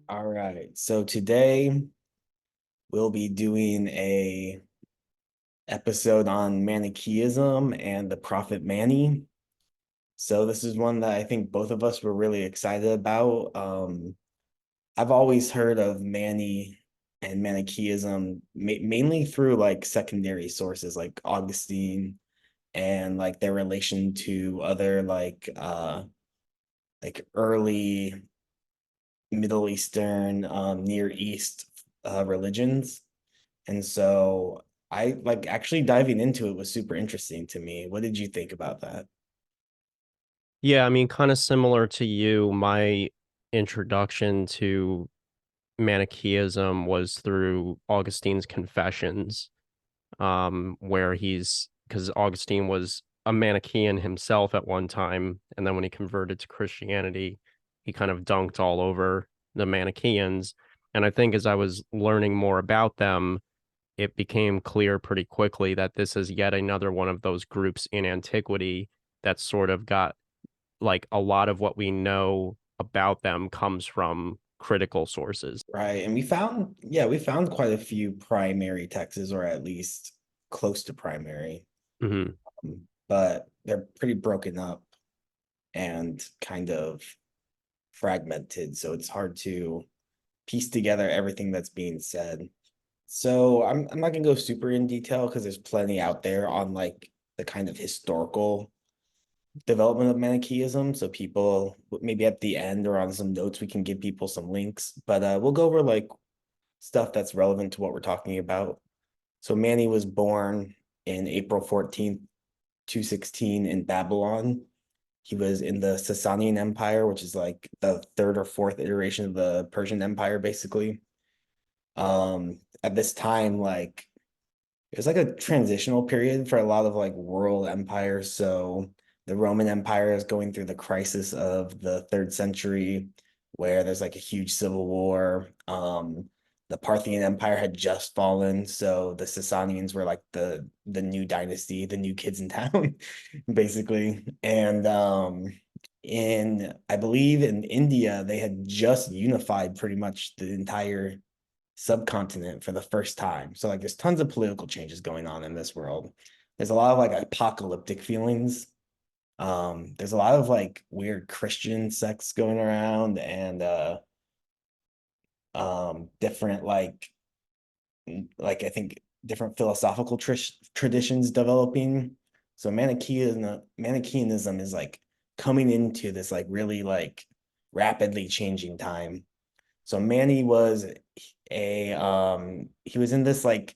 All right. So today we'll be doing a episode on Manicheism and the prophet Mani. So this is one that I think both of us were really excited about. I've always heard of Mani and Manicheism mainly through like secondary sources like Augustine and like their relation to other like early Middle Eastern, Near East religions. And so I like actually diving into it was super interesting to me. What did you think about that? Yeah, I mean, kind of similar to you, my introduction to Manichaeism was through Augustine's Confessions, where he's because Augustine was a Manichaean himself at one time, and then when he converted to Christianity, he kind of dunked all over the Manichaeans. And I think as I was learning more about them, it became clear pretty quickly that this is yet another one of those groups in antiquity that sort of got like a lot of what we know about them comes from critical sources. Right. And we found quite a few primary texts, or at least close to primary. Mhm. But they're pretty broken up and kind of fragmented. So it's hard to piece together everything that's being said. So I'm not gonna go super in detail because there's plenty out there on like the kind of historical development of Manichaeism. So people maybe at the end or on some notes we can give people some links. But we'll go over like stuff that's relevant to what we're talking about. So Mani was born in April 14th, 216 in Babylon. He was in the Sasanian Empire, which is like the third or fourth iteration of the Persian Empire, basically. At this time, like it was like a transitional period for a lot of like world empires. So the Roman Empire is going through the crisis of the third century, where there's like a huge civil war. The Parthian Empire had just fallen, so the Sasanians were like the new dynasty, the new kids in town, basically. And in I believe in India, they had just unified pretty much the entire subcontinent for the first time. So like there's tons of political changes going on in this world. There's a lot of like apocalyptic feelings. There's a lot of like weird Christian sects going around and different like I think different philosophical traditions developing. So Manichaeanism is like coming into this like really like rapidly changing time. So Manny was he was in this like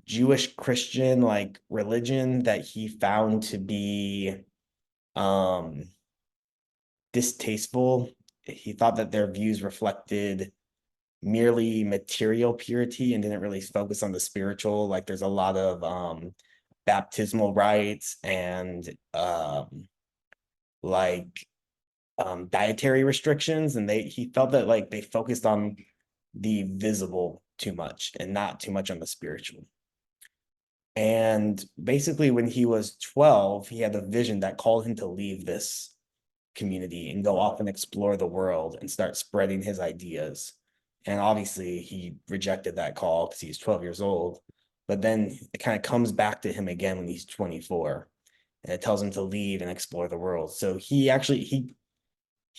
Jewish Christian like religion that he found to be um distasteful. He thought that their views reflected merely material purity and didn't really focus on the spiritual. Like there's a lot of baptismal rites and like dietary restrictions, and he felt that like they focused on the visible too much and not too much on the spiritual. And basically, when he was 12, he had a vision that called him to leave this community and go off and explore the world and start spreading his ideas. And obviously, he rejected that call because he's 12 years old. But then it kind of comes back to him again when he's 24, and it tells him to leave and explore the world. So he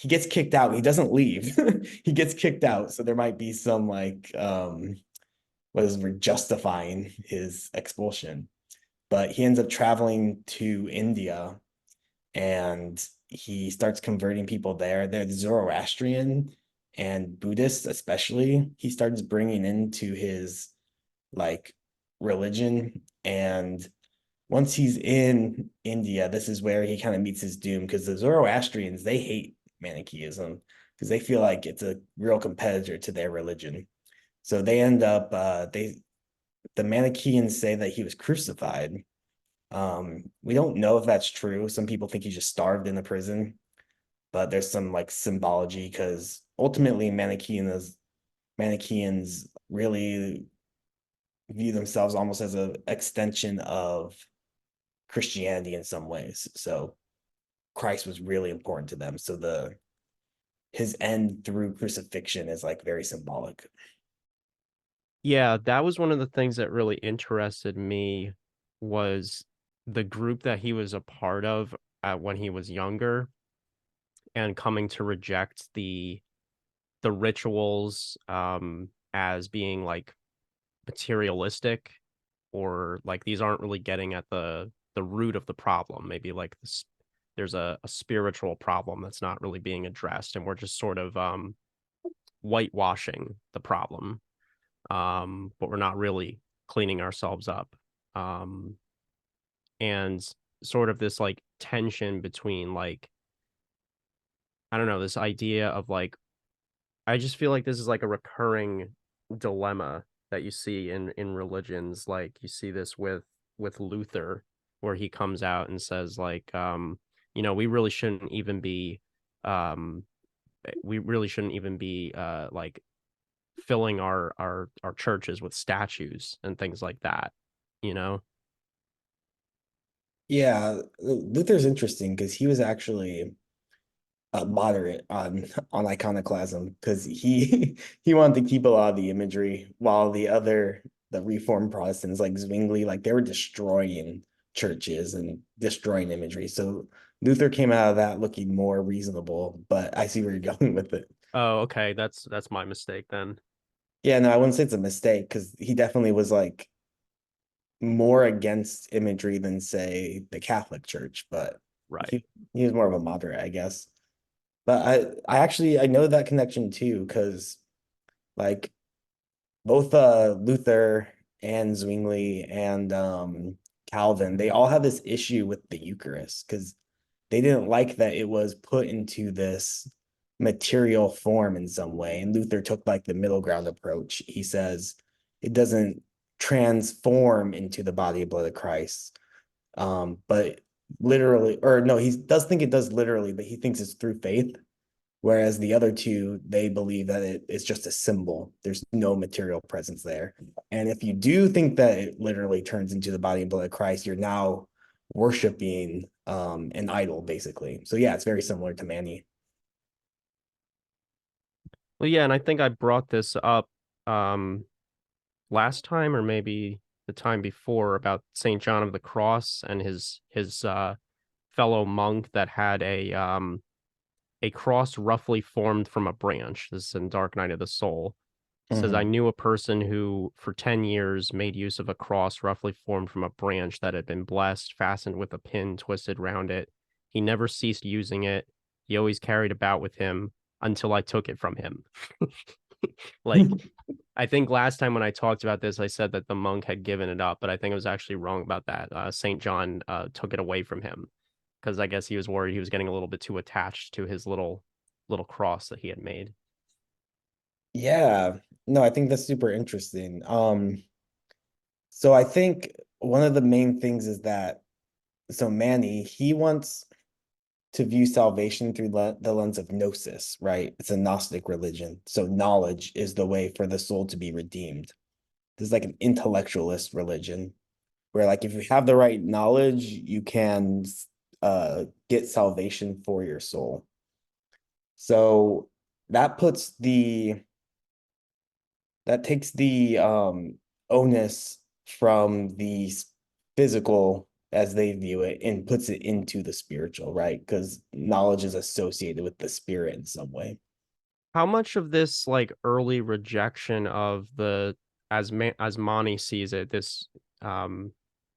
gets kicked out. He doesn't leave. He gets kicked out. So there might be some like what is justifying his expulsion. But he ends up traveling to India and he starts converting people there. They're Zoroastrian and Buddhist, especially. He starts bringing into his like religion. And once he's in India, this is where he kind of meets his doom because the Zoroastrians, they hate Manichaeism because they feel like it's a real competitor to their religion. So they end up the Manichaeans say that he was crucified. We don't know if that's true. Some people think he just starved in the prison, but there's some like symbology because ultimately Manichaeans really view themselves almost as an extension of Christianity in some ways. So Christ was really important to them. So his end through crucifixion is like very symbolic. Yeah, that was one of the things that really interested me was the group that he was a part of when he was younger and coming to reject the rituals as being like materialistic or like these aren't really getting at the root of the problem. Maybe like this, there's a spiritual problem that's not really being addressed, and we're just sort of whitewashing the problem, but we're not really cleaning ourselves up. Um, and sort of this like tension between like I don't know this idea of like I just feel like this is like a recurring dilemma that you see in religions. Like you see this with Luther, where he comes out and says like, you know, um, we really shouldn't even be like filling our churches with statues and things like that. You know? Yeah, Luther's interesting because he was actually moderate on iconoclasm because he he wanted to keep a lot of the imagery while the Reformed Protestants like Zwingli like they were destroying churches and destroying imagery. So Luther came out of that looking more reasonable, but I see where you're going with it. Oh, okay. That's my mistake then. Yeah, no, I wouldn't say it's a mistake because he definitely was like more against imagery than say the Catholic Church, but Right. he was more of a moderate, I guess. But I actually I know that connection too, because like both Luther and Zwingli and Calvin, they all had this issue with the Eucharist because they didn't like that it was put into this material form in some way. And Luther took like the middle ground approach. He says it doesn't transform into the body and blood of Christ. But literally, or no, he does think it does literally, but he thinks it's through faith. Whereas the other two, they believe that it's just a symbol. There's no material presence there. And if you do think that it literally turns into the body and blood of Christ, you're now worshiping an idol, basically. So yeah, it's very similar to Manny. Well, yeah, and I think I brought this up um last time or maybe the time before about Saint John of the Cross and his fellow monk that had a cross roughly formed from a branch. This is in Dark Night of the Soul. It says, I Mhm. knew a person who for 10 years made use of a cross roughly formed from a branch that had been blessed, fastened with a pin twisted round it. He never ceased using it. He always carried about with him until I took it from him. Like I think last time when I talked about this, I said that the monk had given it up, but I think I was actually wrong about that. Saint John took it away from him because I guess he was worried he was getting a little bit too attached to his little cross that he had made. Yeah, no, I think that's super interesting. So I think one of the main things is that so Manny, he wants to view salvation through the lens of gnosis, right? It's a Gnostic religion. So knowledge is the way for the soul to be redeemed. This is like an intellectualist religion where like if you have the right knowledge, you can get salvation for your soul. So that puts the that takes the onus from the physical as they view it and puts it into the spiritual, right? Because knowledge is associated with the spirit in some way. How much of this like early rejection of the as Mani sees it, this um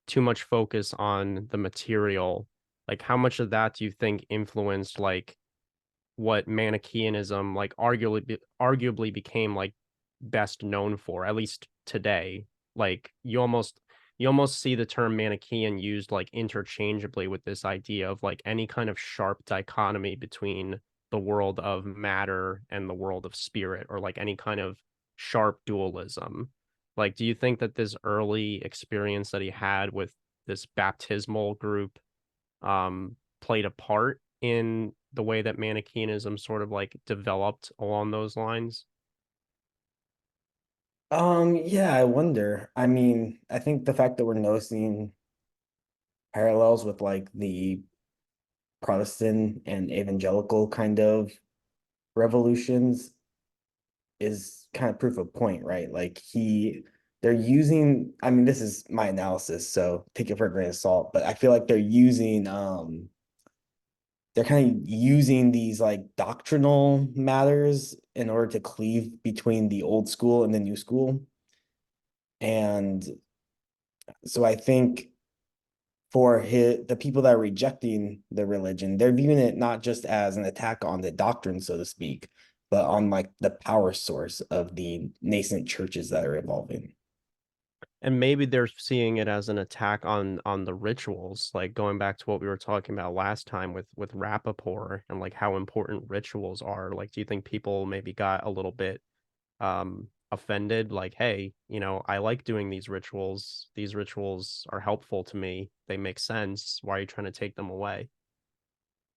too much focus on the material, like how much of that do you think influenced like what Manicheanism like arguably became like best known for, at least today. Like you almost see the term Manichean used like interchangeably with this idea of like any kind of sharp dichotomy between the world of matter and the world of spirit, or like any kind of sharp dualism. Like, do you think that this early experience that he had with this baptismal group played a part in the way that Manichaeism sort of like developed along those lines? Yeah, I wonder. I mean, I think the fact that we're noticing parallels with like the Protestant and evangelical kind of revolutions is kind of proof of point, right? They're using, I mean, this is my analysis, so take it for a grain of salt, but I feel like they're kind of using these like doctrinal matters in order to cleave between the old school and the new school. And so I think the people that are rejecting the religion, they're viewing it not just as an attack on the doctrine, so to speak, but on like the power source of the nascent churches that are evolving. And maybe they're seeing it as an attack on the rituals, like going back to what we were talking about last time with Rappaport and like how important rituals are. Like, do you think people maybe got a little bit offended? Like, hey, I like doing these rituals. These rituals are helpful to me. They make sense. Why are you trying to take them away?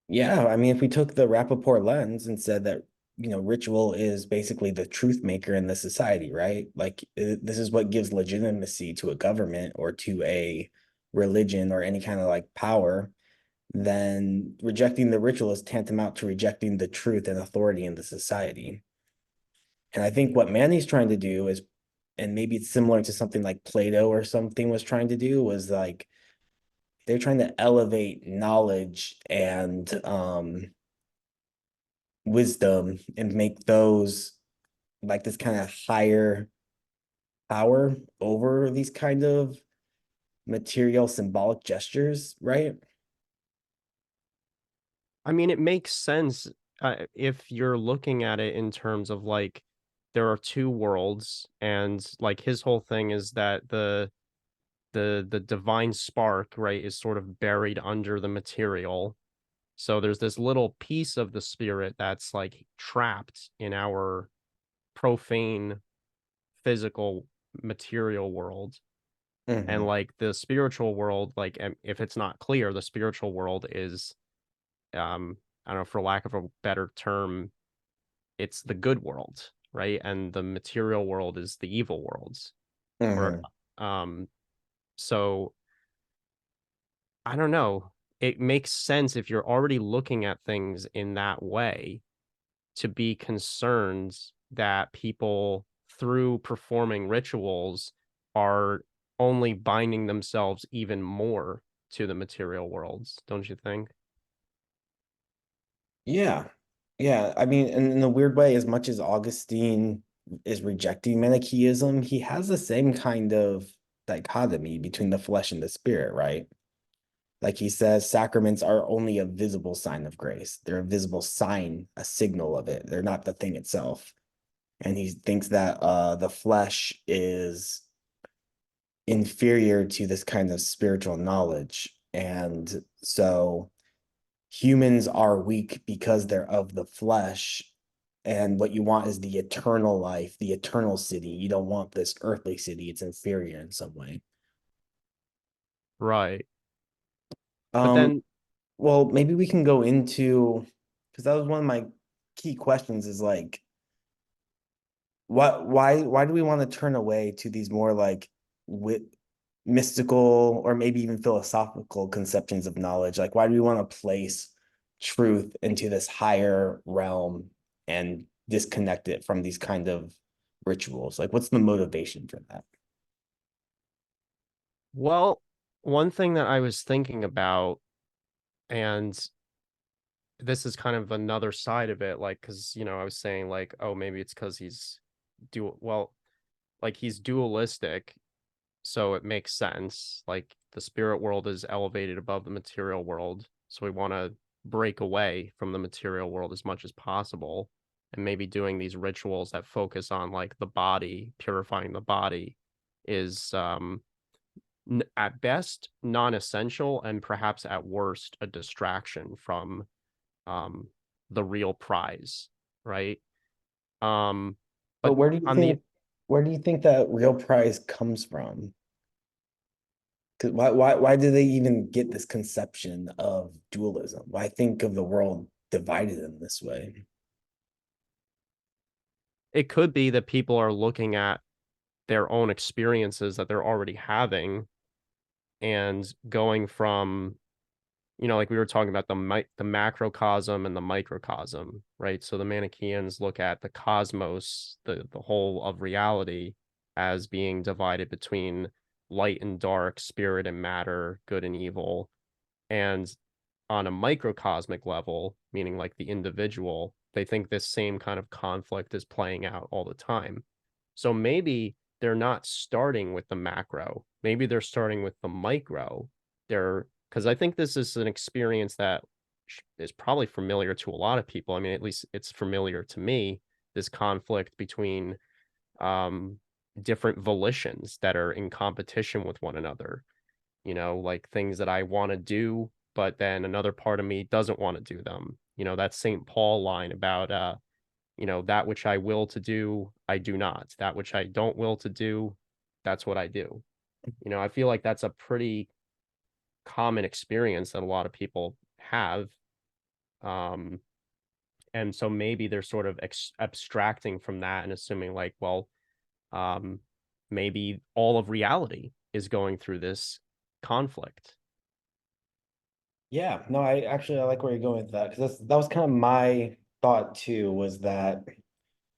Yeah, I mean, if we took the Rappaport lens and said that, ritual is basically the truth maker in the society, right? Like this is what gives legitimacy to a government or to a religion or any kind of like power, then rejecting the ritual is tantamount to rejecting the truth and authority in the society. And I think what Manny's trying to do is, and maybe it's similar to something like Plato or something was trying to do, was like they're trying to elevate knowledge and wisdom and make those like this kind of higher power over these kind of material symbolic gestures, right? I mean, it makes sense if you're looking at it in terms of like there are two worlds, and like his whole thing is that the divine spark, right, is sort of buried under the material. So there's this little piece of the spirit that's like trapped in our profane physical material world. And Mm-hmm. like the spiritual world, like if it's not clear, the spiritual world is I don't know, for lack of a better term, it's the good world, right? And the material world is the evil worlds. Or Mm-hmm. um so I don't know. It makes sense if you're already looking at things in that way to be concerned that people, through performing rituals, are only binding themselves even more to the material worlds, don't you think? Yeah. Yeah. I mean, and in a weird way, as much as Augustine is rejecting Manichaeism, he has the same kind of dichotomy between the flesh and the spirit, right? Like he says, sacraments are only a visible sign of grace. They're a visible sign, a signal of it. They're not the thing itself. And he thinks that the flesh is inferior to this kind of spiritual knowledge. And so humans are weak because they're of the flesh. And what you want is the eternal life, the eternal city. You don't want this earthly city. It's inferior in some way. Right. But Um, then well, maybe we can go into because that was one of my key questions is like why do we want to turn away to these more like wit mystical or maybe even philosophical conceptions of knowledge? Like why do we want to place truth into this higher realm and disconnect it from these kind of rituals? Like what's the motivation for that? well, one thing that I was thinking about, and this is kind of another side of it, like, because, I was saying, like, oh, maybe it's because he's like, he's dualistic, so it makes sense. Like, the spirit world is elevated above the material world, so we want to break away from the material world as much as possible. And maybe doing these rituals that focus on, like, the body, purifying the body, is at best non-essential, and perhaps at worst a distraction from um the real prize, right? um But but on the where do you think that real prize comes from? 'Cause why do they even get this conception of dualism? Why think of the world divided in this way? It could be that people are looking at their own experiences that they're already having and going from like we were talking about the macrocosm and the microcosm, right? So the Manicheans look at the cosmos, the whole of reality, as being divided between light and dark, spirit and matter, good and evil. And on a microcosmic level, meaning like the individual, they think this same kind of conflict is playing out all the time. So maybe they're not starting with the macro. Maybe they're starting with the micro. They're because I think this is an experience that is probably familiar to a lot of people. I mean, at least it's familiar to me, this conflict between um different volitions that are in competition with one another, like things that I want to do, but then another part of me doesn't want to do them. That St. Paul line about that which I will to do, I do not. That which I don't will to do, that's what I do. I feel like that's a pretty common experience that a lot of people have. Um, and so maybe they're sort of abstracting from that and assuming like, well, um, maybe all of reality is going through this conflict. Yeah, no, I like where you're going with that because that was kind of my thought too, was that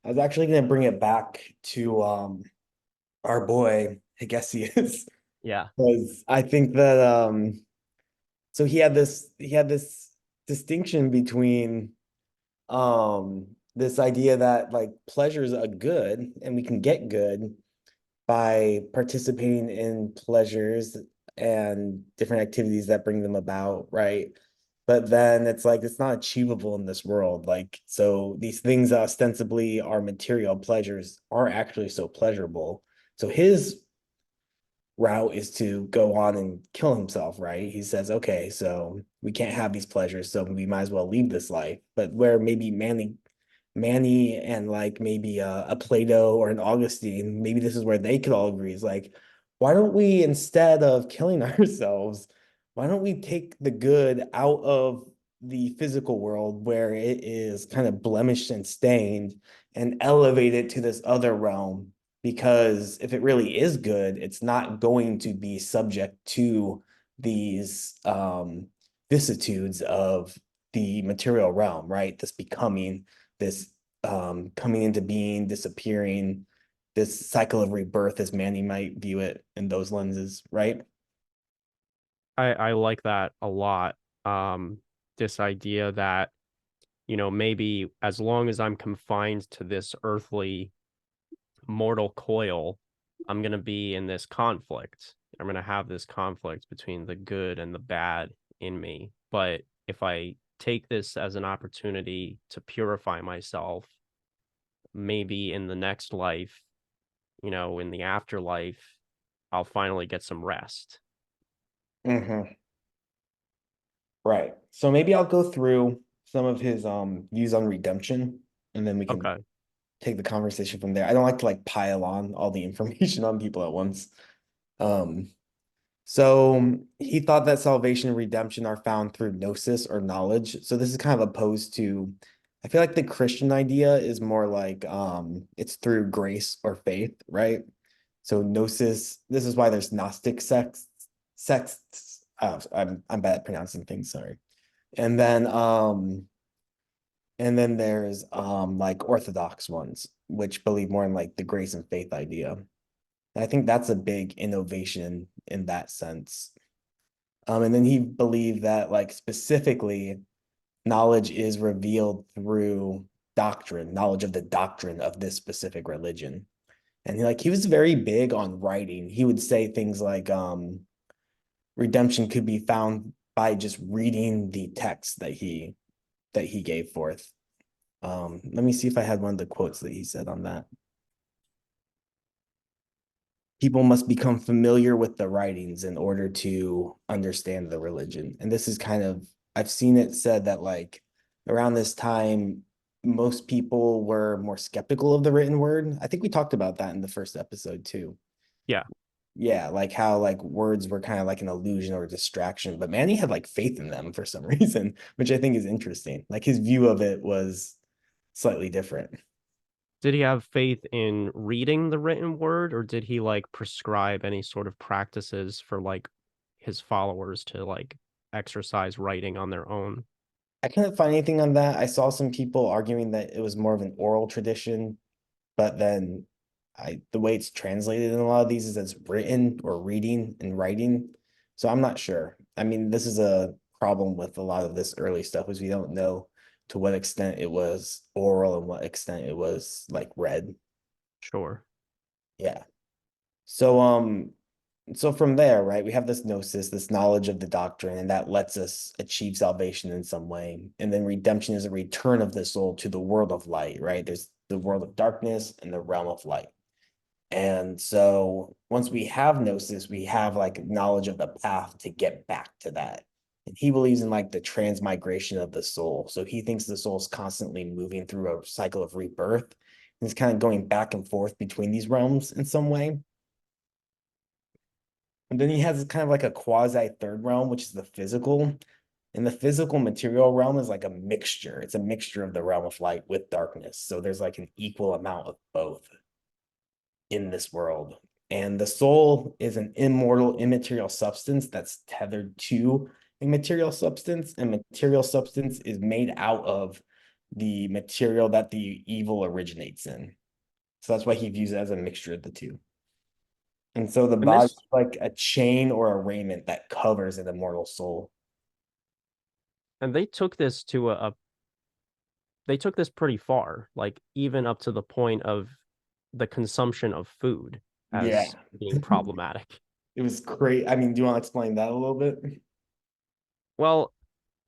I was actually going to bring it back to our boy, I guess he is, Yeah. because I think that so he had this distinction between this idea that like pleasure is a good and we can get good by participating in pleasures and different activities that bring them about, right? But then it's like it's not achievable in this world. Like, so these things that ostensibly are material pleasures aren't actually so pleasurable. So his route is to go on and kill himself, right? He says, okay, so we can't have these pleasures, so we might as well leave this life. But where maybe Manny and like maybe a Plato or an Augustine, maybe this is where they could all agree is like, why don't we, instead of killing ourselves, why don't we take the good out of the physical world where it is kind of blemished and stained and elevate it to this other realm? Because if it really is good, it's not going to be subject to these vicissitudes of the material realm, right? This becoming, this coming into being, disappearing, this cycle of rebirth, as Manny might view it in those lenses, right? I like that a lot. This idea that, maybe as long as I'm confined to this earthly mortal coil, I'm going to be in this conflict. I'm going to have this conflict between the good and the bad in me. But if I take this as an opportunity to purify myself, maybe in the next life, in the afterlife, I'll finally get some rest. Mm-hmm. Right. So maybe I'll go through some of his views on redemption, and then we can Okay. take the conversation from there. I don't like to like pile on all the information on people at once. Um, So he thought that salvation and redemption are found through gnosis or knowledge. So this is kind of opposed to, I feel like the Christian idea is more like it's through grace or faith, right? So gnosis, this is why there's Gnostic sects. I'm bad at pronouncing things, sorry. And then there's like Orthodox ones, which believe more in like the grace and faith idea. And I think that's a big innovation in that sense. And then he believed that like specifically knowledge is revealed through doctrine, knowledge of the doctrine of this specific religion. And he was very big on writing. He would say things like redemption could be found by just reading the text that he gave forth. Let me see if I had one of the quotes that he said on that. People must become familiar with the writings in order to understand the religion. And this is kind of, I've seen it said that like around this time, most people were more skeptical of the written word. I think we talked about that in the first episode too. Yeah. Yeah, like how like words were kind of like an illusion or a distraction, but Manny had like faith in them for some reason, which I think is interesting. Like his view of it was slightly different. Did he have faith in reading the written word, or did he like prescribe any sort of practices for like his followers to like? exercise writing on their own. I couldn't find anything on that. I saw some people arguing that it was more of an oral tradition, but then the way it's translated in a lot of these is as written or reading and writing. So I'm not sure. I mean, this is a problem with a lot of this early stuff is we don't know to what extent it was oral and what extent it was like read. Sure. Yeah. So so from there, right, we have this gnosis, this knowledge of the doctrine, and that lets us achieve salvation in some way. And then redemption is a return of the soul to the world of light, right? There's the world of darkness and the realm of light. And so once we have gnosis, we have like knowledge of the path to get back to that. And he believes in like the transmigration of the soul. So he thinks the soul is constantly moving through a cycle of rebirth. And it's kind of going back and forth between these realms in some way. And then he has kind of like a quasi third realm, which is the physical. And the physical material realm is like a mixture. It's a mixture of the realm of light with darkness. So there's like an equal amount of both in this world. And the soul is an immortal, immaterial substance that's tethered to a material substance, and material substance is made out of the material that the evil originates in. So that's why he views it as a mixture of the two. And so the And body is this like a chain or a raiment that covers an immortal soul. and they took this to a they took this pretty far, like even up to the point of the consumption of food Yeah. as being problematic. It was great. I mean, do you want to explain that a little bit? Well,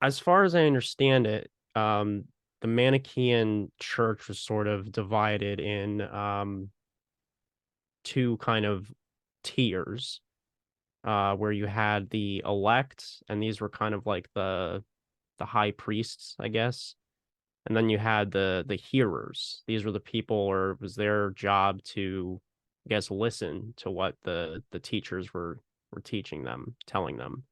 as far as I understand it, the Manichean church was sort of divided in two kind of tiers, where you had the elect, and these were kind of like the high priests, I guess. And then you had the hearers. These were the people, or it was their job to, I guess, listen to what the teachers were teaching them, telling them.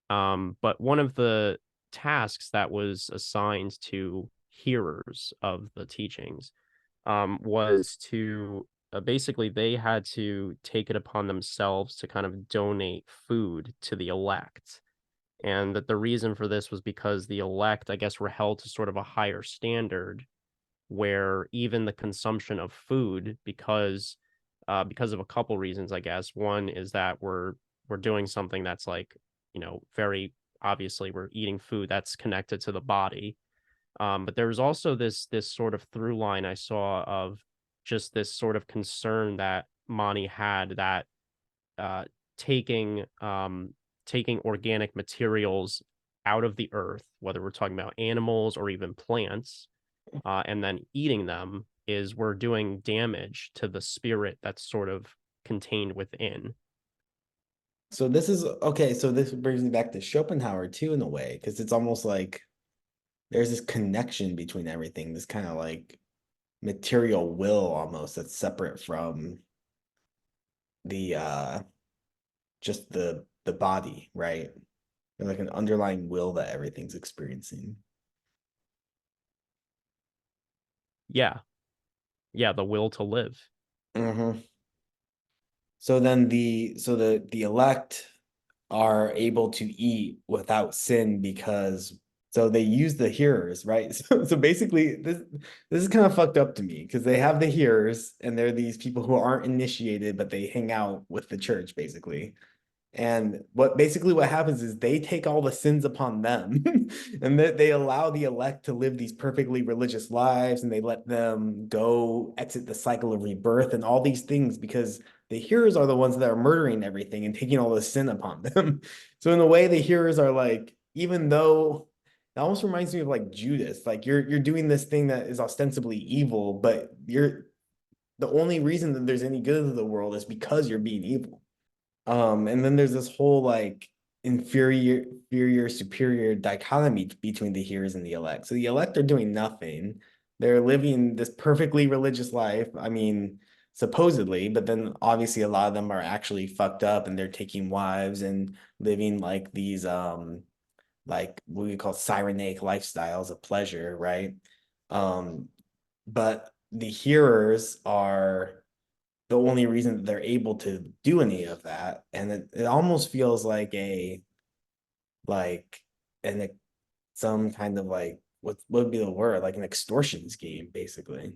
But one of the tasks that was assigned to hearers of the teachings was to basically they had to take it upon themselves to kind of donate food to the elect. And that the reason for this was because the elect, I guess, were held to sort of a higher standard where even the consumption of food, because of a couple reasons, I guess. One is that we're doing something that's like, very obviously we're eating food that's connected to the body. But there was also this sort of through line I saw of just this sort of concern that Mani had that uh, taking taking organic materials out of the earth, whether we're talking about animals or even plants, and then eating them, is we're doing damage to the spirit that's sort of contained within. So this is okay. So this brings me back to Schopenhauer too, in a way, because it's almost like there's this connection between everything, this kind of like material will almost that's separate from the just the body, right? There's like an underlying will that everything's experiencing. Yeah, yeah, the will to live. Mm-hmm. So then the elect are able to eat without sin because so they use the hearers, right? So basically this is kind of fucked up to me because they have the hearers and they're these people who aren't initiated, but they hang out with the church basically. And what happens is they take all the sins upon them and that they allow the elect to live these perfectly religious lives and they let them go exit the cycle of rebirth and all these things because the hearers are the ones that are murdering everything and taking all the sin upon them. So in a way, the hearers are like, even though it almost reminds me of like Judas, like you're doing this thing that is ostensibly evil, but you're the only reason that there's any good in the world is because you're being evil. And then there's this whole like inferior, superior dichotomy between the hearers and the elect. So the elect are doing nothing. They're living this perfectly religious life. I mean, supposedly, but then obviously a lot of them are actually fucked up and they're taking wives and living like these like what we call cyrenaic lifestyles of pleasure, right? Um, but the hearers are the only reason that they're able to do any of that. And it almost feels like a like an some kind of like what would be the word, like an extortions game, basically.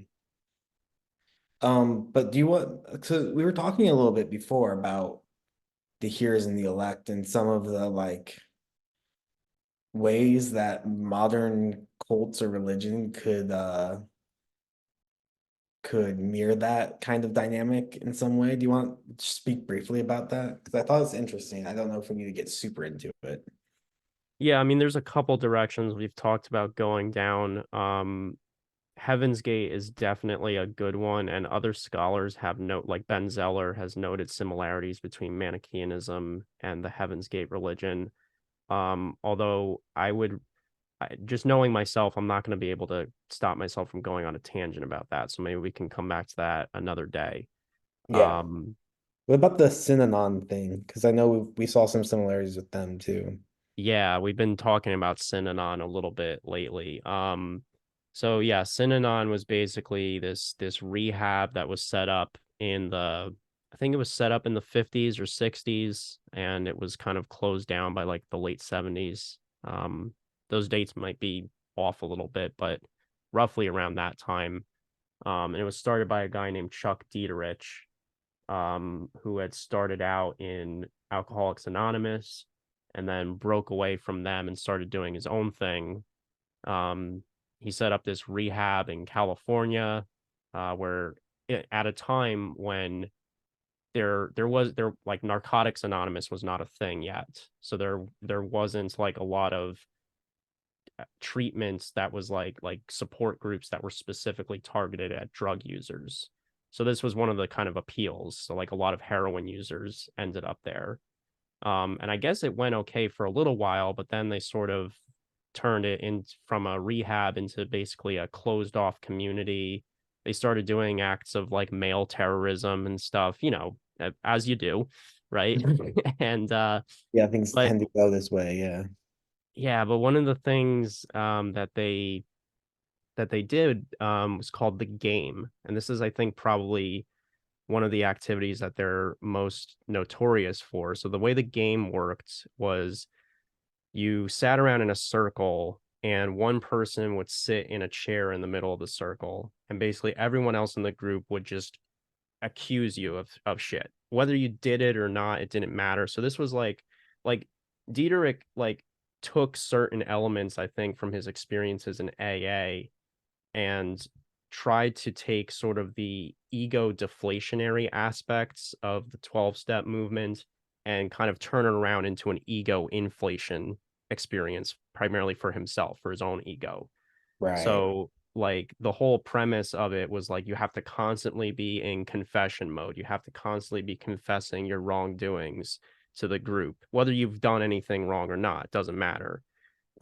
But do you want, so we were talking a little bit before about the hearers and the elect and some of the like ways that modern cults or religion could mirror that kind of dynamic in some way. Do you want to speak briefly about that? Because I thought it's interesting. I don't know if we need to get super into it. Yeah, I mean, there's a couple directions we've talked about going down. Heaven's Gate is definitely a good one, and other scholars have note like Ben Zeller has noted similarities between Manicheanism and the Heaven's Gate religion. Although just knowing myself, I'm not going to be able to stop myself from going on a tangent about that. So maybe we can come back to that another day. Yeah. Um, What about the Synanon thing? Because I know we saw some similarities with them too. Yeah, we've been talking about Synanon a little bit lately. So yeah, Synanon was basically this rehab that was set up in the I think it was set up in the 50s or 60s, and it was kind of closed down by like the late 70s. Those dates might be off a little bit, but roughly around that time. And it was started by a guy named Chuck Dieterich, who had started out in Alcoholics Anonymous and then broke away from them and started doing his own thing. Um, he set up this rehab in California, where at a time when there like Narcotics Anonymous was not a thing yet, so there wasn't like a lot of treatments that was like support groups that were specifically targeted at drug users. So this was one of the kind of appeals. So like a lot of heroin users ended up there. And I guess it went okay for a little while, but then they sort of turned it in from a rehab into basically a closed off community. They started doing acts of like male terrorism and stuff, as you do, right? and Yeah, things but tend to go this way. Yeah. yeah, but one of the things that they did was called the game, and this is, I think, probably one of the activities that they're most notorious for. So the way the game worked was you sat around in a circle, and one person would sit in a chair in the middle of the circle, and basically everyone else in the group would just accuse you of shit. Whether you did it or not, it didn't matter. So this was like Dieterich like took certain elements, I think, from his experiences in AA and tried to take sort of the ego deflationary aspects of the 12 step movement and kind of turn it around into an ego inflation experience, primarily for himself, for his own ego. Right. So like the whole premise of it was like you have to constantly be in confession mode. You have to constantly be confessing your wrongdoings to the group, whether you've done anything wrong or not, doesn't matter.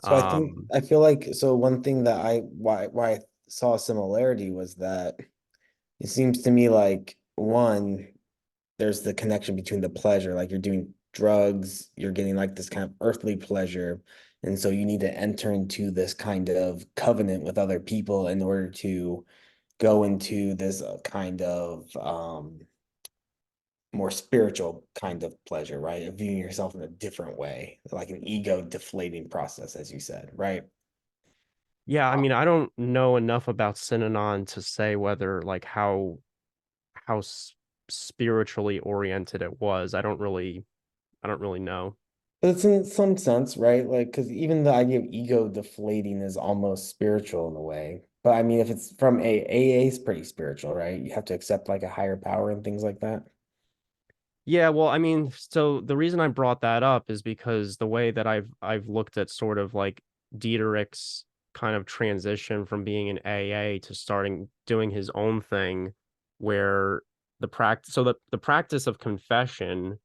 So Um, I feel like so one thing that why I saw a similarity was that it seems to me like one, there's the connection between the pleasure, like you're doing drugs, you're getting like this kind of earthly pleasure. And so you need to enter into this kind of covenant with other people in order to go into this kind of more spiritual kind of pleasure, right? Of viewing yourself in a different way, like an ego deflating process, as you said, right? yeah, I mean, I don't know enough about Synanon to say whether like how spiritually oriented it was. I don't really know. But it's in some sense, right? Like, because even the idea of ego deflating is almost spiritual in a way. But I mean, if it's from AA is pretty spiritual, right? You have to accept like a higher power and things like that. Yeah, well, I mean, so the reason I brought that up is because the way that I've looked at sort of like Dieterich's kind of transition from being in AA to starting doing his own thing, where the practice of confession,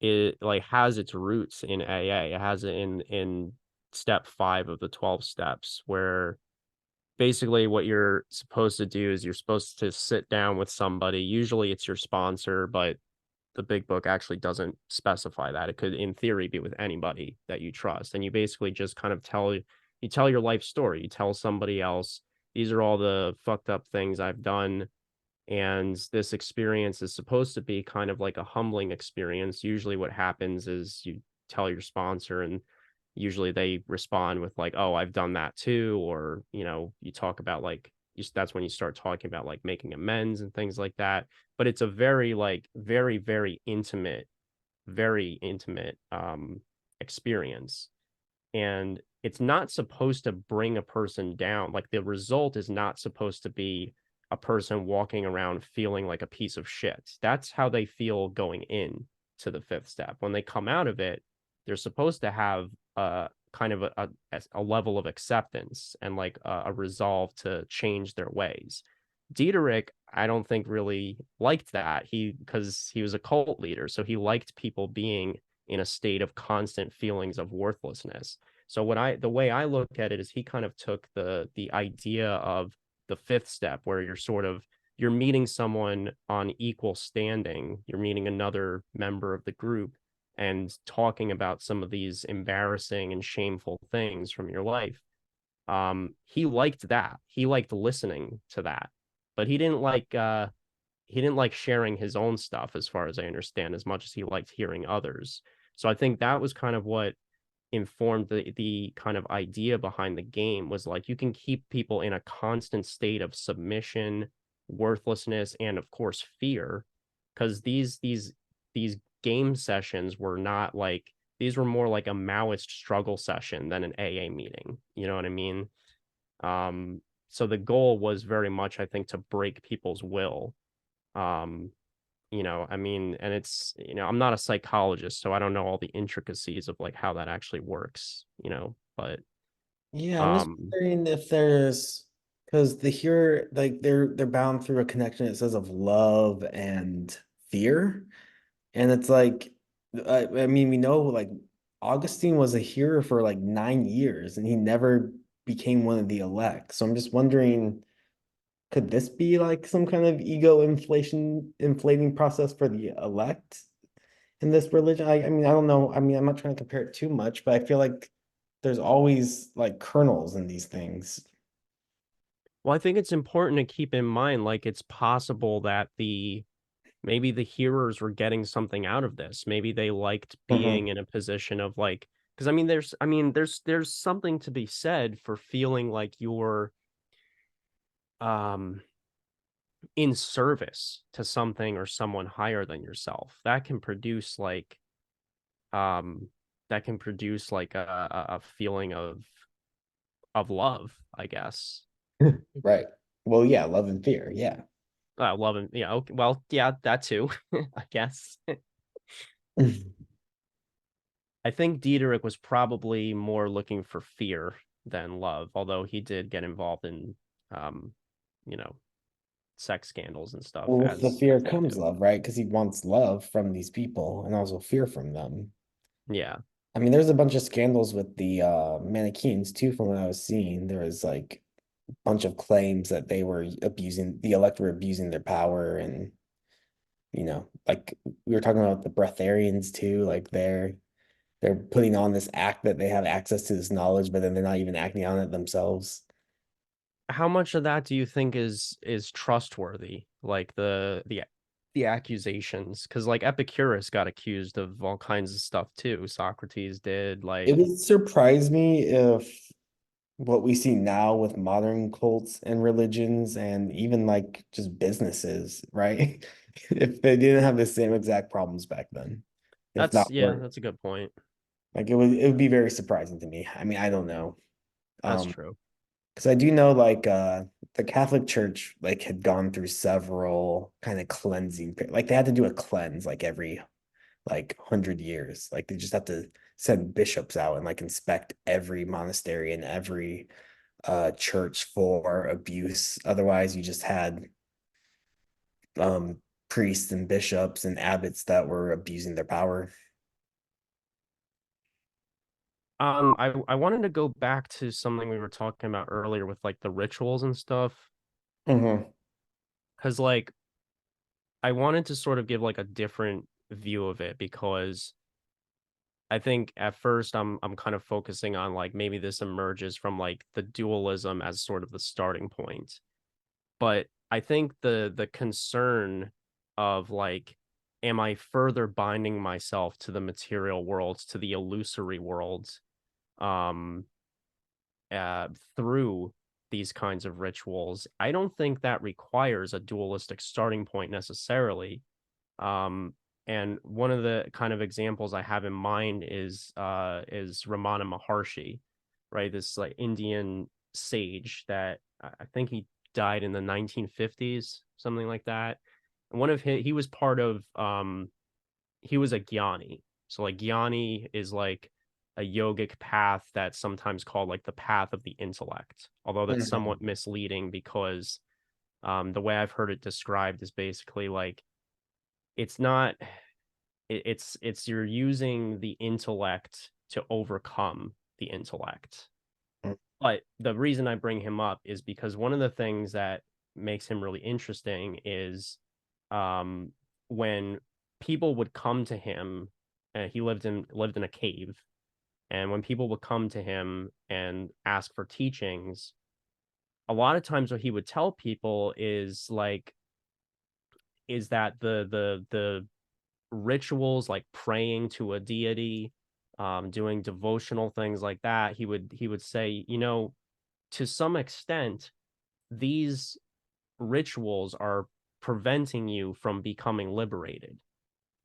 it like has its roots in AA. It has it in step 5 of the 12 steps, where basically what you're supposed to do is you're supposed to sit down with somebody. Usually it's your sponsor, but the big book actually doesn't specify that. It could, in theory, be with anybody that you trust. And you basically just kind of tell your life story. You tell somebody else, these are all the fucked up things I've done. And this experience is supposed to be kind of like a humbling experience. Usually what happens is you tell your sponsor and usually they respond with like, "Oh, I've done that too," or you talk about like that's when you start talking about like making amends and things like that. But it's a very like very very intimate experience, and it's not supposed to bring a person down. Like the result is not supposed to be a person walking around feeling like a piece of shit. That's how they feel going in to the fifth step. When they come out of it, they're supposed to have kind of a level of acceptance and like a resolve to change their ways. Diederik, I don't think really liked that. Because he was a cult leader, so he liked people being in a state of constant feelings of worthlessness. So the way I look at it is he kind of took the idea of the fifth step where you're meeting someone on equal standing, you're meeting another member of the group and talking about some of these embarrassing and shameful things from your life. He liked that. He liked listening to that. But he didn't like sharing his own stuff as far as I understand as much as he liked hearing others. So I think that was kind of what informed the kind of idea behind the game was like you can keep people in a constant state of submission, worthlessness, and of course fear, because these game sessions were not like these were more like a Maoist struggle session than an AA meeting. You know what I mean? So the goal was very much, I think, to break people's will. Um, I mean, and it's, I'm not a psychologist, so I don't know all the intricacies of like how that actually works, but Yeah, I'm just um wondering if there's because the here like they're bound through a connection, it says, of love and fear. And it's like I mean, we know like Augustine was a hero for like 9 years and he never became one of the elect. So I'm just wondering, could this be like some kind of ego inflating process for the elect in this religion? I mean, I don't know. I mean, I'm not trying to compare it too much, but I feel like there's always like kernels in these things. well, I think it's important to keep in mind like it's possible that the maybe the hearers were getting something out of this. Maybe they liked being Hmm. in a position of like because there's something to be said for feeling like you're um in service to something or someone higher than yourself. Um that can produce like a feeling of love, I guess. Right. Well, yeah, love and fear. Yeah. Love and yeah, okay, well, yeah, that too, I guess. I think Diederik was probably more looking for fear than love, although he did get involved in um, you know, sex scandals and stuff Well, with the as fear they comes do. love, right? Because he wants love from these people and also fear from them. Yeah. I mean, there's a bunch of scandals with the Manicheans too, from what I was seeing. There was like a bunch of claims that the elect were abusing their power, and like we were talking about the breatharians too, like they're putting on this act that they have access to this knowledge, but then they're not even acting on it themselves. How much of that do you think is trustworthy? Like the accusations, because like Epicurus got accused of all kinds of stuff too. Socrates did, It like would surprise me if what we see now with modern cults and religions and even like just businesses, right? If they didn't have the same exact problems back then, if not yeah, worse. that's a good point. Like it would be very surprising to me. I mean, I don't know. That's Um, true. because I do know like the Catholic Church like had gone through several kind of like they had to do a cleanse like every like 100 years. Like they just have to send bishops out and like inspect every monastery and every church for abuse. Otherwise, you just had um priests and bishops and abbots that were abusing their power. I wanted to go back to something we were talking about earlier with like the rituals and stuff, Hmm. because like I wanted to sort of give like a different view of it because I think at first I'm kind of focusing on like maybe this emerges from like the dualism as sort of the starting point. But I think the concern of like am I further binding myself to the material worlds, to the illusory worlds, um through these kinds of rituals. I don't think that requires a dualistic starting point necessarily. Um, and one of the kind of examples I have in mind is Ramana Maharshi, right? This like Indian sage that I think he died in the 1950s, something like that. And one of his, he was part of he was a Gyani. So like Gyani is like a yogic path that's sometimes called like the path of the intellect, although that's Mhm. somewhat misleading because the way I've heard it described is basically like it's not it's you're using the intellect to overcome the intellect. But the reason I bring him up is because one of the things that makes him really interesting is um when people would come to him, he lived in a cave, and when people would come to him and ask for teachings, a lot of times what he would tell people is that the rituals like praying to a deity, doing devotional things like that, he would say, to some extent, these rituals are preventing you from becoming liberated.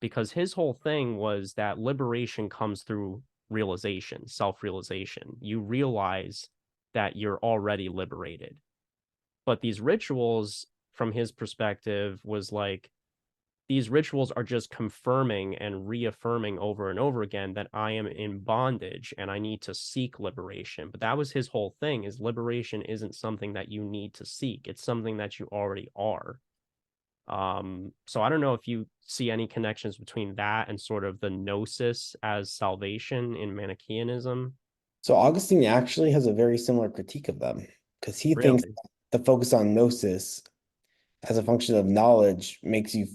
Because his whole thing was that liberation comes through realization, self-realization. You realize that you're already liberated. But these rituals, from his perspective, was like these rituals are just confirming and reaffirming over and over again that I am in bondage and I need to seek liberation. But that was his whole thing, is liberation isn't something that you need to seek. It's something that you already are. So I don't know if you see any connections between that and sort of the gnosis as salvation in Manicheanism. So Augustine actually has a very similar critique of them because he thinks Really? the focus on gnosis as a function of knowledge makes you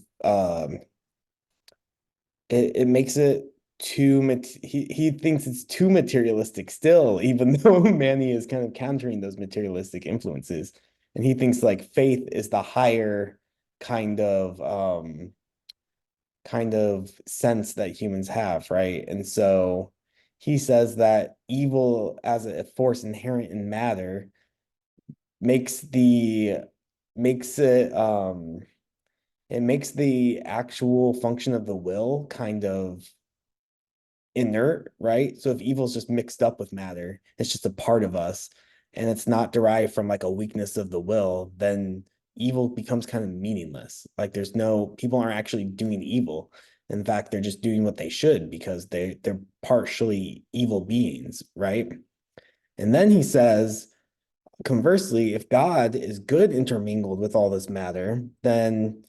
it makes it he thinks it's too materialistic still, even though Manny is kind of countering those materialistic influences. And he thinks like faith is the higher kind of sense that humans have, right? And so he says that evil as a force inherent in matter makes the makes it makes the actual function of the will kind of inert, right? So if evil is just mixed up with matter, it's just a part of us, and it's not derived from like a weakness of the will, then evil becomes kind of meaningless. Like there's no people aren't actually doing evil. In fact, they're just doing what they should because they're partially evil beings, right? And then he says, conversely, if God is good intermingled with all this matter, then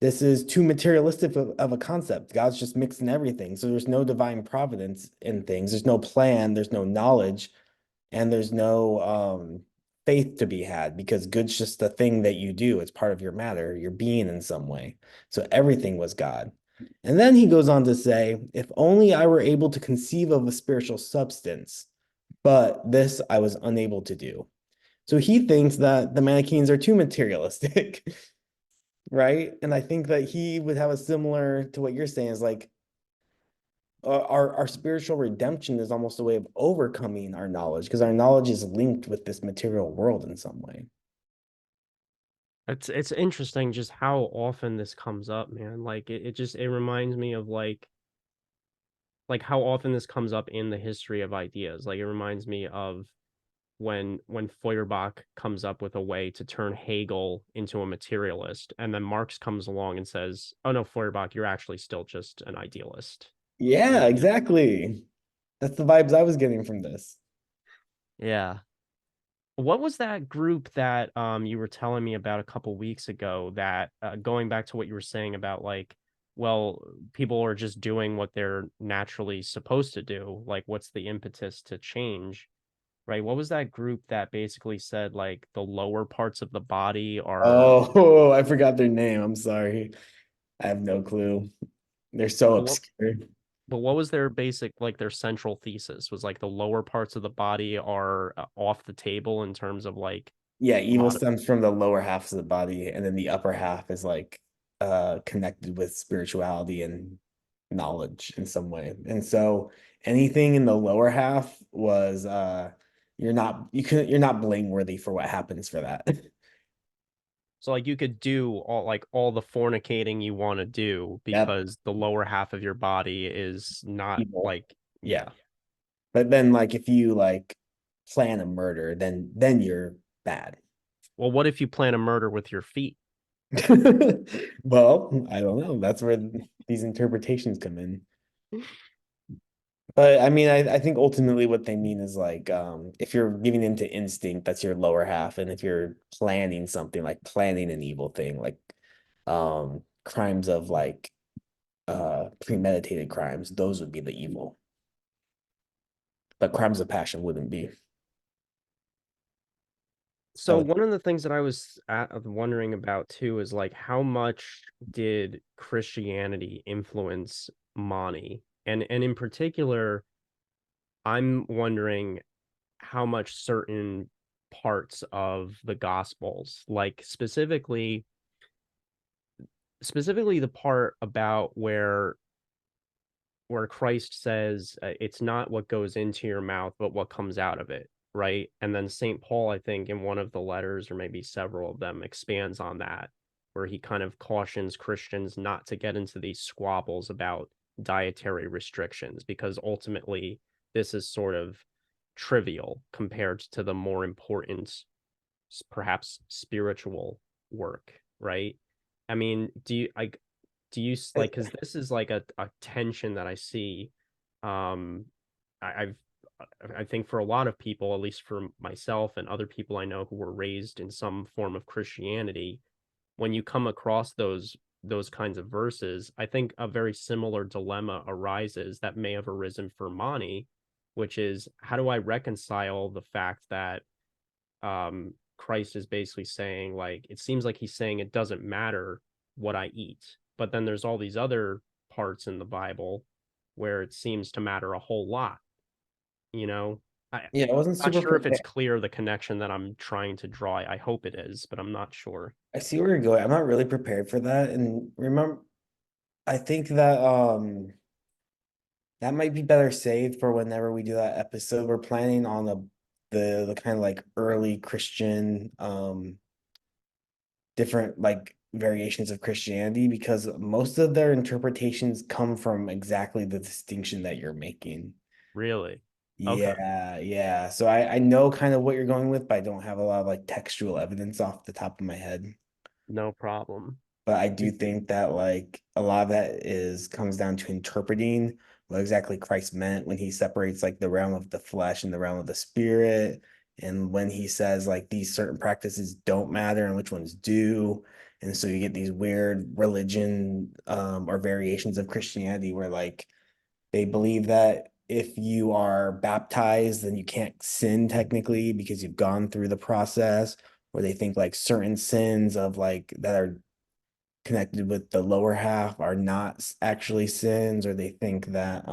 this is too materialistic of a concept. God's just mixing everything. So there's no divine providence in things. There's no plan, there's no knowledge, and there's no faith to be had because good's just the thing that you do. It's part of your matter, your being in some way. So everything was God. And then he goes on to say, if only I were able to conceive of a spiritual substance, but this I was unable to do. So he thinks that the Manicheans are too materialistic. Right? And I think that he would have a similar to what you're saying is like our spiritual redemption is almost a way of overcoming our knowledge because our knowledge is linked with this material world in some way. It's interesting just how often this comes up, man. Like it reminds me of like how often this comes up in the history of ideas. Like it reminds me of when Feuerbach comes up with a way to turn Hegel into a materialist, and then Marx comes along and says, "Oh no, Feuerbach, you're actually still just an idealist." Yeah, Yeah. exactly. That's the vibes I was getting from this. Yeah. What was that group that you were telling me about a couple weeks ago that going back to what you were saying about like, well, people are just doing what they're naturally supposed to do. Like, what's the impetus to change? Right? What was that group that basically said like the lower parts of the body are Oh, I forgot their name. I'm sorry. I have no clue. They're so what obscure. but what was their basic like their central thesis was like the lower parts of the body are off the table in terms of like Yeah, evil mod stems from the lower halves of the body, and then the upper half is like connected with spirituality and knowledge in some way. And so anything in the lower half was you're not blameworthy for what happens for that. So like you could do all the fornicating you want to do Yep. because the lower half of your body is not Evil. like, Yeah. yeah. But then like if you like plan a murder, then you're bad. Well, what if you plan a murder with your feet? Well, I don't know. That's where these interpretations come in. But I mean, I think ultimately what they mean is like if you're giving into instinct, that's your lower half. And if you're planning something like planning an evil thing, like crimes of like premeditated crimes, those would be the evil. But crimes of passion wouldn't be. That So would one of the things that I was wondering about too is like how much did Christianity influence Mani? And in particular, I'm wondering how much certain parts of the Gospels, like specifically the part about where Christ says it's not what goes into your mouth, but what comes out of it, right? And then St. Paul, I think, in one of the letters, or maybe several of them, expands on that, where he kind of cautions Christians not to get into these squabbles about dietary restrictions, because ultimately this is sort of trivial compared to the more important, perhaps spiritual work, right? I mean, do you like because this is like a tension that I see. Um, I've I think for a lot of people, at least for myself and other people I know who were raised in some form of Christianity, when you come across those kinds of verses, I think a very similar dilemma arises that may have arisen for Mani, which is how do I reconcile the fact that Christ is basically saying like it seems like he's saying it doesn't matter what I eat. But then there's all these other parts in the Bible where it seems to matter a whole lot, you know? I'm yeah, I wasn't not super sure if it's prepared. clear the connection that I'm trying to draw. I hope it is, but I'm not sure. I see where you're going. I'm not really prepared for that. And remember, I think that that might be better saved for whenever we do that episode. We're planning on the kind of like early Christian different like variations of Christianity because most of their interpretations come from exactly the distinction that you're making. Really? Okay, Yeah, yeah. So I know kind of what you're going with, but I don't have a lot of like textual evidence off the top of my head. no problem. But I do think that like a lot of that is comes down to interpreting what exactly Christ meant when he separates like the realm of the flesh and the realm of the spirit. And when he says like these certain practices don't matter and which ones do. And so you get these weird religion or variations of Christianity where like they believe that if you are baptized, then you can't sin technically because you've gone through the process, or they think like certain sins of like that are connected with the lower half are not actually sins, or they think that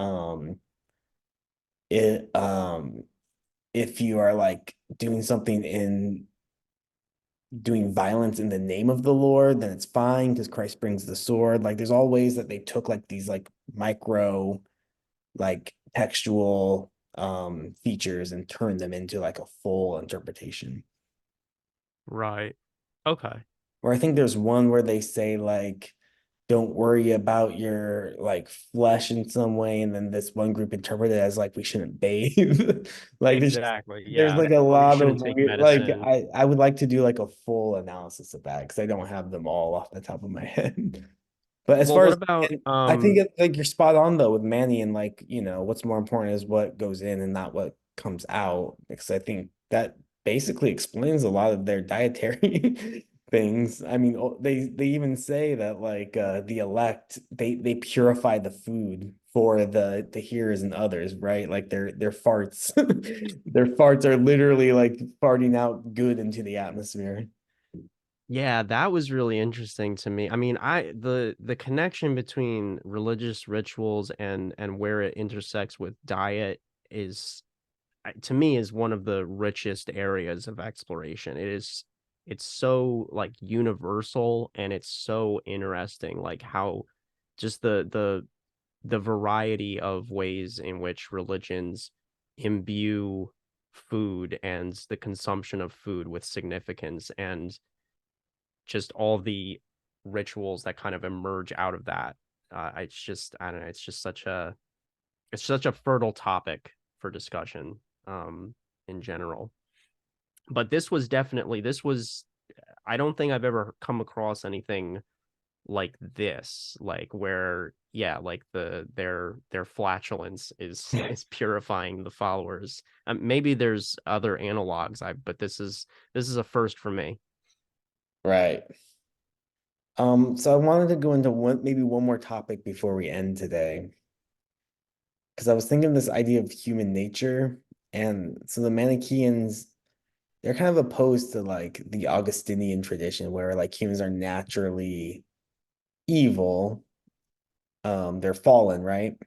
it if you are like doing something in doing violence in the name of the Lord, then it's fine because Christ brings the sword. Like there's all ways that they took like these like micro like textual features and turned them into like a full interpretation. Right. Okay. Or I think there's one where they say like don't worry about your like flesh in some way, and then this one group interpreted it as like we shouldn't bathe. Like Exactly. there's Yeah. like a Or you lot of shouldn't take weird like medicine. I would like to do like a full analysis of that because I don't have them all off the top of my head. But as Well, far what as about and I think like you're spot on though with Manny and like what's more important is what goes in and not what comes out because I think that basically explains a lot of their dietary things. I mean, they even say that like the elect they purify the food for the hearers and others, right? Like their farts their farts are literally like farting out good into the atmosphere. Yeah, that was really interesting to me. I mean, the connection between religious rituals and where it intersects with diet is to me is one of the richest areas of exploration. It's so like universal and it's so interesting like how just the the variety of ways in which religions imbue food and the consumption of food with significance, and just all the rituals that kind of emerge out of that. It's just, I don't know, it's such a fertile topic for discussion in general. But this was, I don't think I've ever come across anything like this, like where, yeah, like their flatulence is is purifying the followers. Maybe there's other analogs, but this is a first for me. Right. So I wanted to go into maybe one more topic before we end today, because I was thinking of this idea of human nature. And so the Manicheans, they're kind of opposed to like the Augustinian tradition where like humans are naturally evil. They're fallen, right?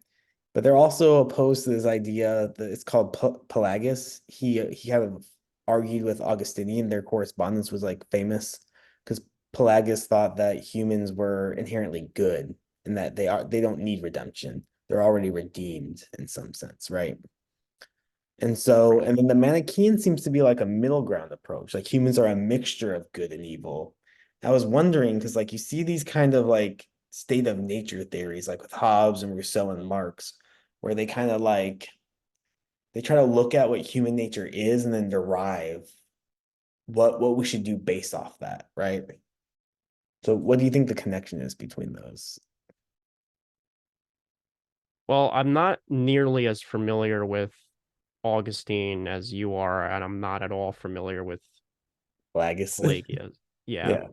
But they're also opposed to this idea that it's called Pelagius. He kind of argued with Augustinian. Their correspondence was like famous because Pelagius thought that humans were inherently good and that they don't need redemption. They're already redeemed in some sense, right? And so, and then the Manichean seems to be like a middle ground approach. Like humans are a mixture of good and evil. I was wondering because like you see these kind of like state of nature theories, like with Hobbes and Rousseau and Marx, where they kind of like they try to look at what human nature is and then derive what we should do based off that, right? So what do you think the connection is between those? Well, I'm not nearly as familiar with Augustine as you are, and I'm not at all familiar with Plagus. Pelagius. Yeah.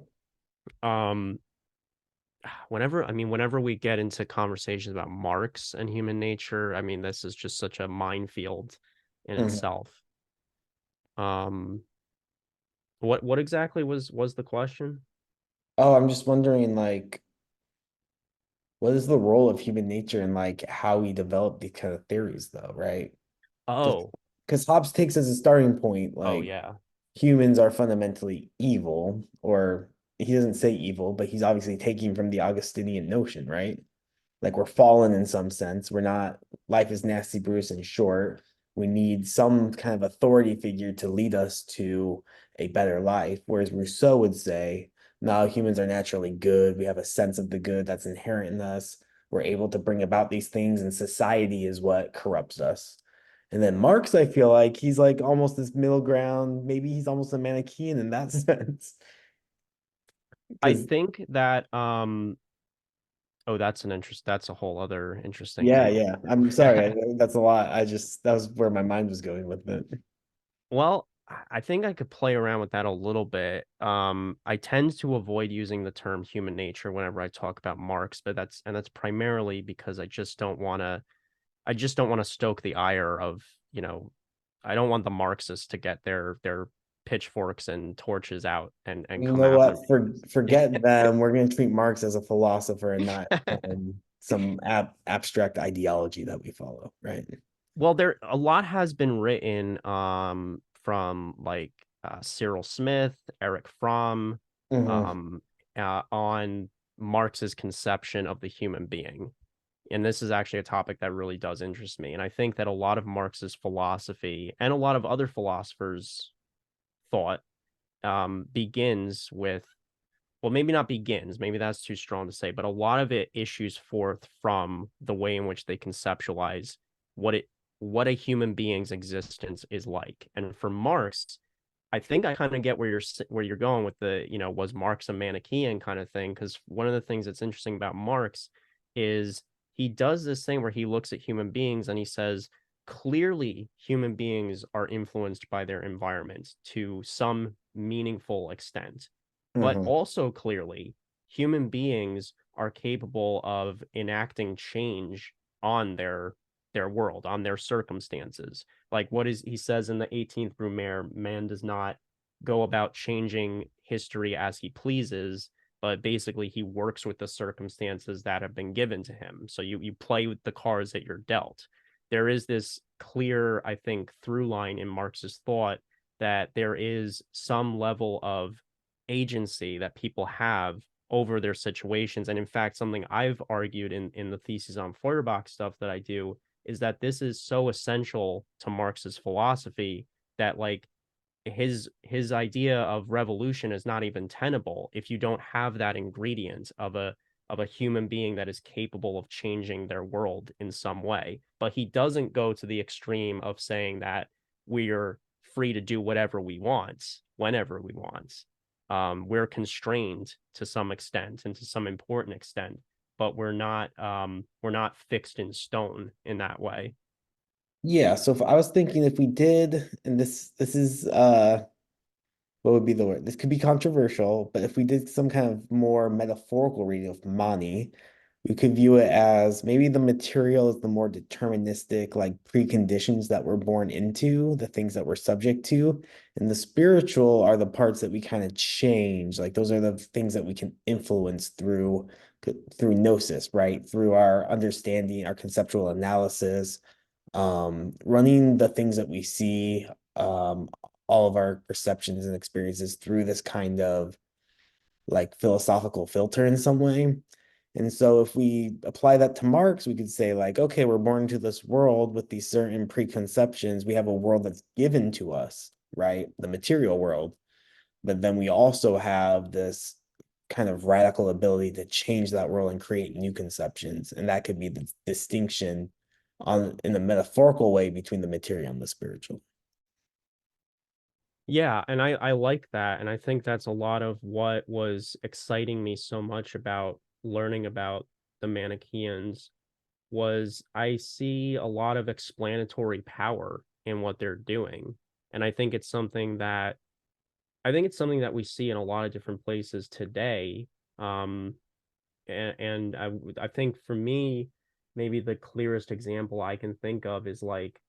Yeah. Um, whenever we get into conversations about Marx and human nature, I mean, this is just such a minefield in Mhm. itself. Um, what exactly was the question? Oh, I'm just wondering like what is the role of human nature in like how we develop these kind of theories though, right? Oh, Because Hobbes takes as a starting point, oh like yeah. humans are fundamentally evil, or he doesn't say evil, but he's obviously taking from the Augustinian notion, right? Like we're fallen in some sense. We're not, life is nasty, Bruce, and short. We need some kind of authority figure to lead us to a better life. Whereas Rousseau would say, no, humans are naturally good. We have a sense of the good that's inherent in us. We're able to bring about these things, and society is what corrupts us. And then Marx, I feel like he's like almost this middle ground. Maybe he's almost a Manichean in that sense. I Because think that oh, that's a whole other interesting yeah, take. yeah. I'm sorry. That's a lot. That was where my mind was going with it. Well, I think I could play around with that a little bit. I tend to avoid using the term human nature whenever I talk about Marx, but that's primarily because I just don't want to stoke the ire of, you know, I don't want the Marxists to get their pitchforks and torches out and You come know after what? me. Forget them. We're going to treat Marx as a philosopher and not some abstract ideology that we follow, right? Well, there a lot has been written from like Cyril Smith, Eric Fromm, Hmm. um on Marx's conception of the human being. And this is actually a topic that really does interest me. And I think that a lot of Marx's philosophy and a lot of other philosophers' thought begins with, well, maybe not begins, maybe that's too strong to say, but a lot of it issues forth from the way in which they conceptualize what it what a human being's existence is like. And for Marx, I think I kind of get where you're going with the, you know, was Marx a Manichean kind of thing? Because one of the things that's interesting about Marx is he does this thing where he looks at human beings and he says, clearly human beings are influenced by their environment to some meaningful extent, but Hmm. also clearly human beings are capable of enacting change on their world, on their circumstances. Like what is he says in the 18th Brumaire, man does not go about changing history as he pleases, but basically he works with the circumstances that have been given to him. So you play with the cards that you're dealt. There is this clear, I think, through line in Marx's thought that there is some level of agency that people have over their situations. And in fact, something I've argued in the thesis on Feuerbach stuff that I do is that this is so essential to Marx's philosophy that like his idea of revolution is not even tenable if you don't have that ingredient of a human being that is capable of changing their world in some way. But he doesn't go to the extreme of saying that we're free to do whatever we want whenever we want. We're constrained to some extent and to some important extent, but we're not fixed in stone in that way. Yeah, so if I was thinking if we did, and this is what would be the word? This could be controversial, but if we did some kind of more metaphorical reading of Mani, we could view it as maybe the material is the more deterministic, like preconditions that we're born into, the things that we're subject to, and the spiritual are the parts that we kind of change. Like those are the things that we can influence through gnosis, right? Through our understanding, our conceptual analysis, running the things that we see, all of our perceptions and experiences through this kind of like philosophical filter in some way. And so if we apply that to Marx, we could say like, okay, we're born into this world with these certain preconceptions. We have a world that's given to us, right? The material world. But then we also have this kind of radical ability to change that world and create new conceptions. And that could be the distinction on in the metaphorical way between the material and the spiritual. Yeah, and I like that, and I think that's a lot of what was exciting me so much about learning about the Manicheans was I see a lot of explanatory power in what they're doing. And I think it's something that we see in a lot of different places today. Um, and I think for me, maybe the clearest example I can think of is like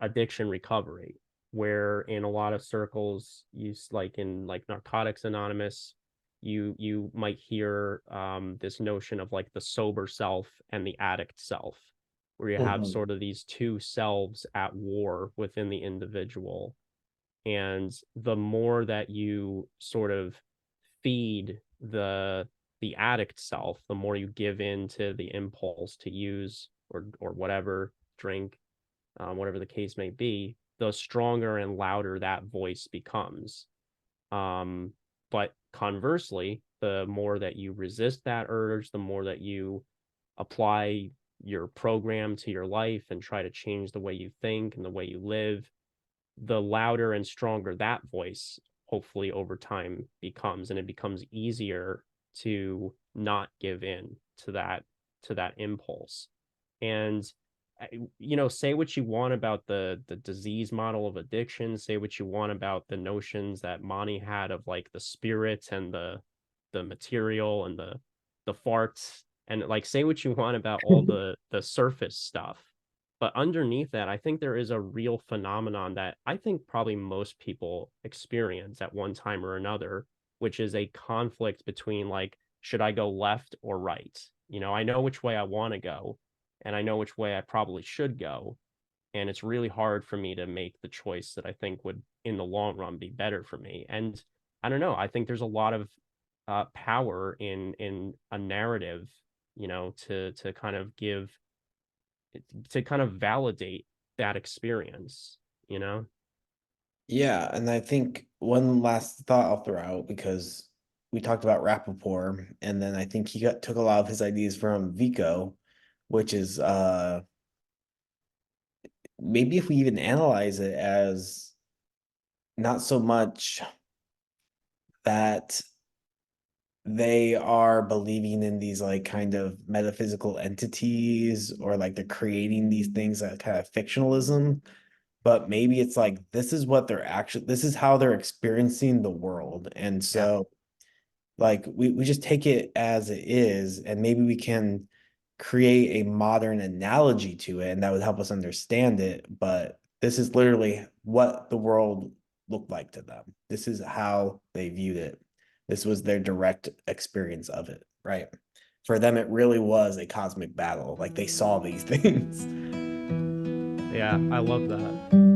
addiction recovery, where in a lot of circles, like in like Narcotics Anonymous, you might hear this notion of like the sober self and the addict self, where you have Mhm. sort of these two selves at war within the individual. And the more that you sort of feed the addict self, the more you give in to the impulse to use or whatever, drink, whatever the case may be, the stronger and louder that voice becomes. Um, but conversely, the more that you resist that urge, the more that you apply your program to your life and try to change the way you think and the way you live, the louder and stronger that voice hopefully over time becomes, and it becomes easier to not give in to that impulse. And you know, say what you want about the disease model of addiction, say what you want about the notions that Mani had of like the spirit and the material and the farts, and like say what you want about all the surface stuff, but underneath that, I think there is a real phenomenon that I think probably most people experience at one time or another, which is a conflict between like, should I go left or right? You know, I know which way I want to go, and I know which way I probably should go. And it's really hard for me to make the choice that I think would, in the long run, be better for me. And I don't know. I think there's a lot of power in a narrative, you know, to kind of give to kind of validate that experience, you know? Yeah, and I think one last thought I'll throw out because we talked about Rappaport, and then I think he took a lot of his ideas from Vico, which is maybe if we even analyze it as not so much that they are believing in these like kind of metaphysical entities or like they're creating these things that kind of fictionalism, but maybe it's like this is how they're experiencing the world. And Yeah. so like we just take it as it is, and maybe we can create a modern analogy to it, and that would help us understand it. But this is literally what the world looked like to them. This is how they viewed it. This was their direct experience of it, right? For them, it really was a cosmic battle. Like they saw these things. Yeah, I love that.